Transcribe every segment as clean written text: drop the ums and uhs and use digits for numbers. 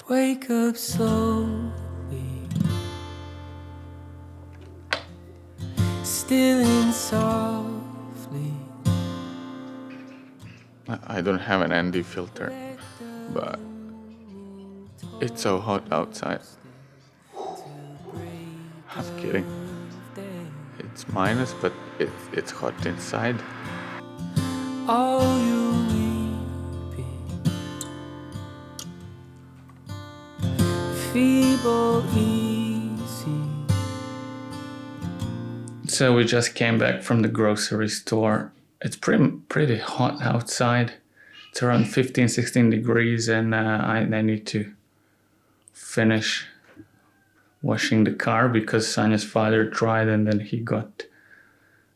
Wake up slowly, still and softly. I don't have an ND filter, but it's so hot outside. I'm kidding. It's minus, but it's hot inside. All you weeping, feeble, easy. So we just came back from the grocery store. It's pretty hot outside. It's around 15-16 degrees, and I need to finish washing the car because Sanya's father tried and then he got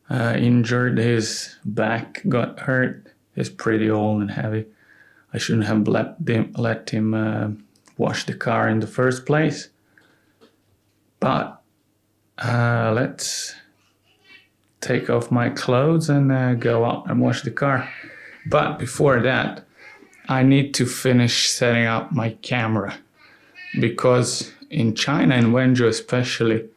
injured. His back got hurt. He's pretty old and heavy. I shouldn't have let him wash the car in the first place. But let's take off my clothes and go out and wash the car. But before that, I need to finish setting up my camera, because in China and Wenzhou especially,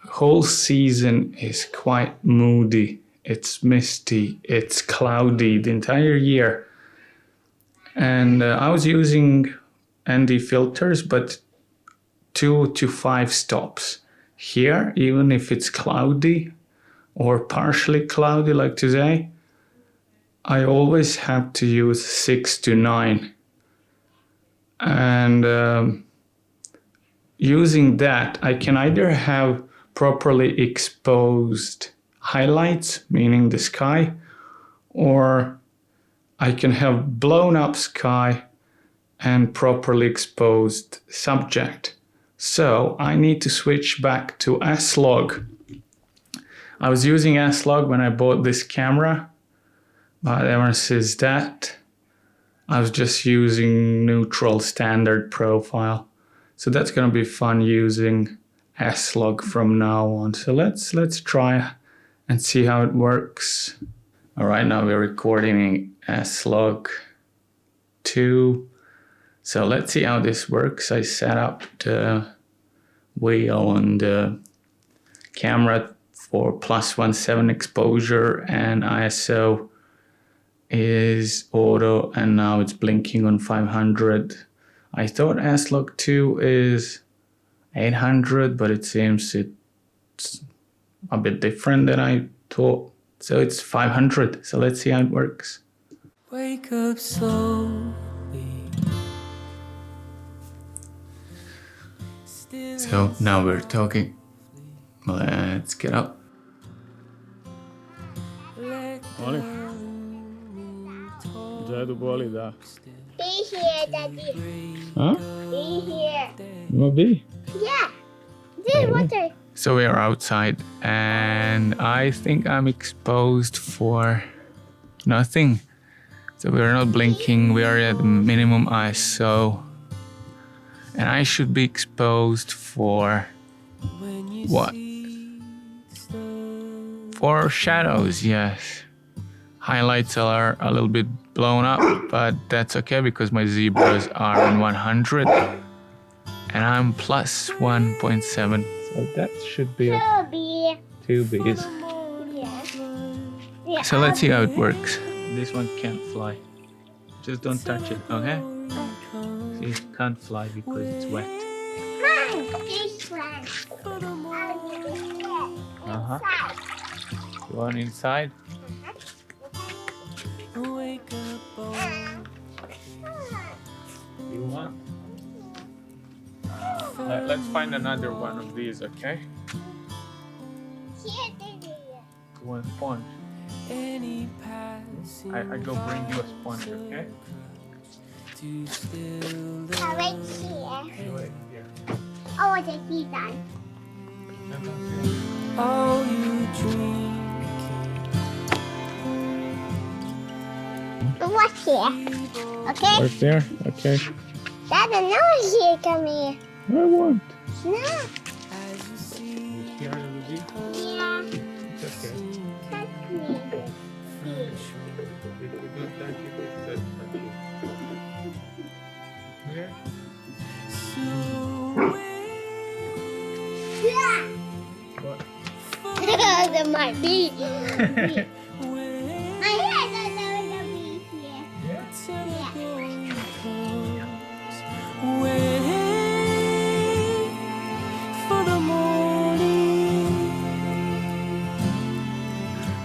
whole season is quite moody. It's misty, it's cloudy the entire year. And I was using ND filters, but 2 to 5 stops. Here, even if it's cloudy or partially cloudy like today, I always have to use 6 to 9. And using that, I can either have properly exposed highlights, meaning the sky, or I can have blown up sky and properly exposed subject. So I need to switch back to sLog. I was using sLog when I bought this camera, but ever since that, I was just using neutral standard profile. So that's going to be fun using sLog from now on. So let's try and see how it works. All right, now we're recording in sLog 2. So let's see how this works. I set up the wheel on the camera for +1.7 exposure, and ISO is auto, and now it's blinking on 500. I thought sLog 2 is 800, but it seems it's a bit different than I thought. So it's 500. So let's see how it works. Wake up slowly. So now we're talking. Let's get up. Molim? Džedu boli, da. Be here, Daddy. Huh? Be here. Ima bi? Yeah. There's water. So we are outside, and I think I'm exposed for nothing. So we're not blinking, we are at the minimum ISO. And I should be exposed for what? For shadows, yes. Highlights are a little bit blown up, but that's okay because my zebras are on 100 and I'm +1.7. So that should be two Bs. Yeah. So let's see how it works. This one can't fly. Just don't touch it, okay? See, it can't fly because it's wet. This one. Uh-huh. You want inside? You want? Let's find another one of these, okay? Here, Daddy. You want sponge? I go bring you a sponge, okay? Right here. You wait here. Oh, what a see that. All you drinking. What's here? Okay? Right there? Okay. Dad, no here, come here. I want. No. As you see, Here, Lucy. Yeah. It's okay. Touch me. If you don't touch it, it says touch it. Okay? There might be. I heard that there was a bee here. Wait for the morning.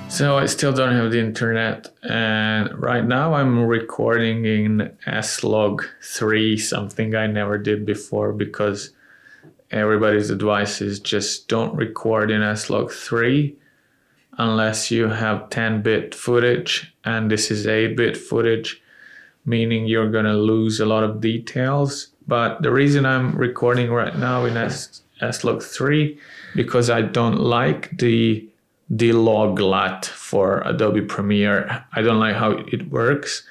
So I still don't have the internet, and right now I'm recording in sLog 3, something I never did before because everybody's advice is just don't record in sLog 3 unless you have 10-bit footage, and this is 8-bit footage, meaning you're gonna lose a lot of details. But the reason I'm recording right now in sLog 3 because I don't like the log lat for Adobe Premiere. I don't like how it works.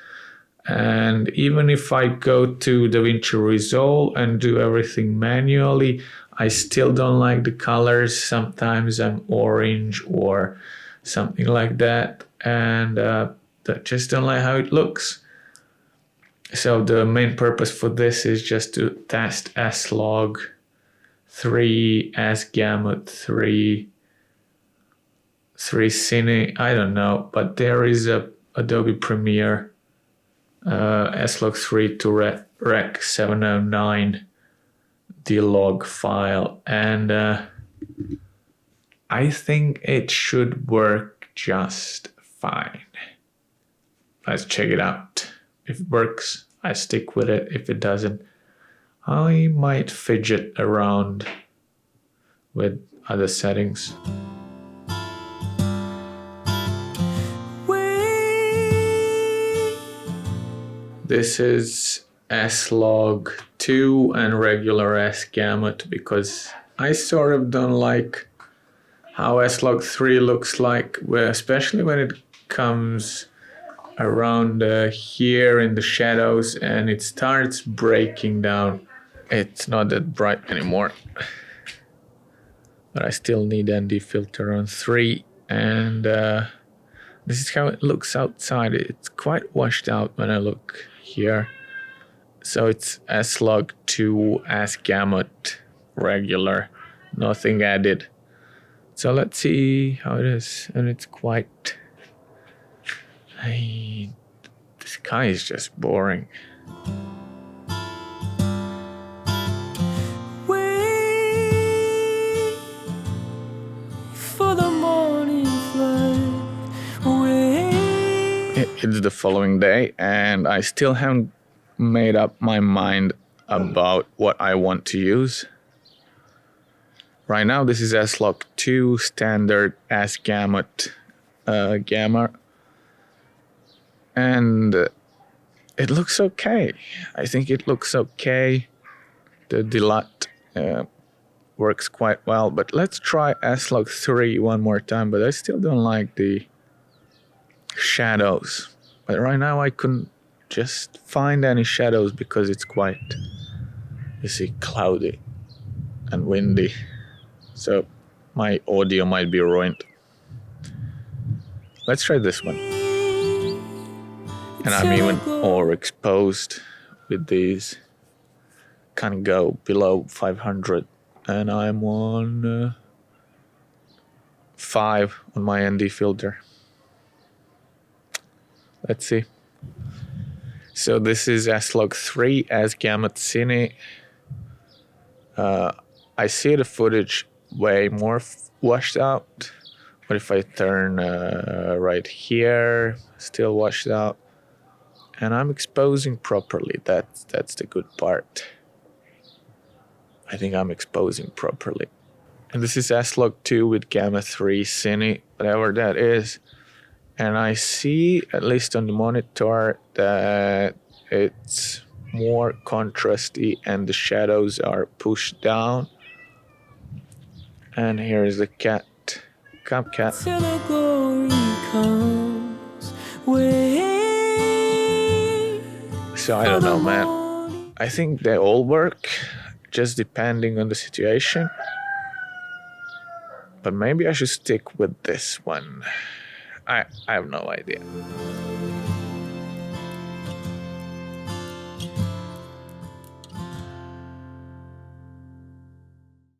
And even if I go to DaVinci Resolve and do everything manually, I still don't like the colors. Sometimes I'm orange or something like that. And I just don't like how it looks. So the main purpose for this is just to test sLog 3, sGamut 3, 3 Cine, I don't know, but there is a Adobe Premiere sLog 3 to Rec 709 dlog file, and I think it should work just fine. Let's check it out. If it works, I stick with it. If it doesn't, I might fidget around with other settings. This is sLog 2 and regular sGamut because I sort of don't like how sLog 3 looks like, especially when it comes around here in the shadows and it starts breaking down. It's not that bright anymore, but I still need ND filter on 3, and this is how it looks outside. It's quite washed out when I look here. So it's sLog 2 sGamut regular, nothing added. So let's see how it is, and it's quite. The sky is just boring. Wait for the morning flood. Wait. It's the following day, and I still haven't made up my mind about what I want to use. Right now, this is sLog 2 standard sGamut gamma, and it looks okay. I think it looks okay. The delat works quite well, but let's try sLog 3 one more time. But I still don't like the shadows. But right now I couldn't just find any shadows because it's quite, you see, cloudy and windy. So my audio might be ruined. Let's try this one. And I'm even overexposed with these. Can't go below 500. And I'm on 5 on my ND filter. Let's see. So this is sLog 3 sGamut Cine. I see the footage way more washed out. But if I turn right here, still washed out. And I'm exposing properly. That's the good part. I think I'm exposing properly. And this is sLog 2 with Gamma 3 Cine, whatever that is. And I see, at least on the monitor, that it's more contrasty and the shadows are pushed down. And here is the cat. Come, cat. Till the glory comes. Wait. So I don't know, man. I think they all work, just depending on the situation. But maybe I should stick with this one. I have no idea.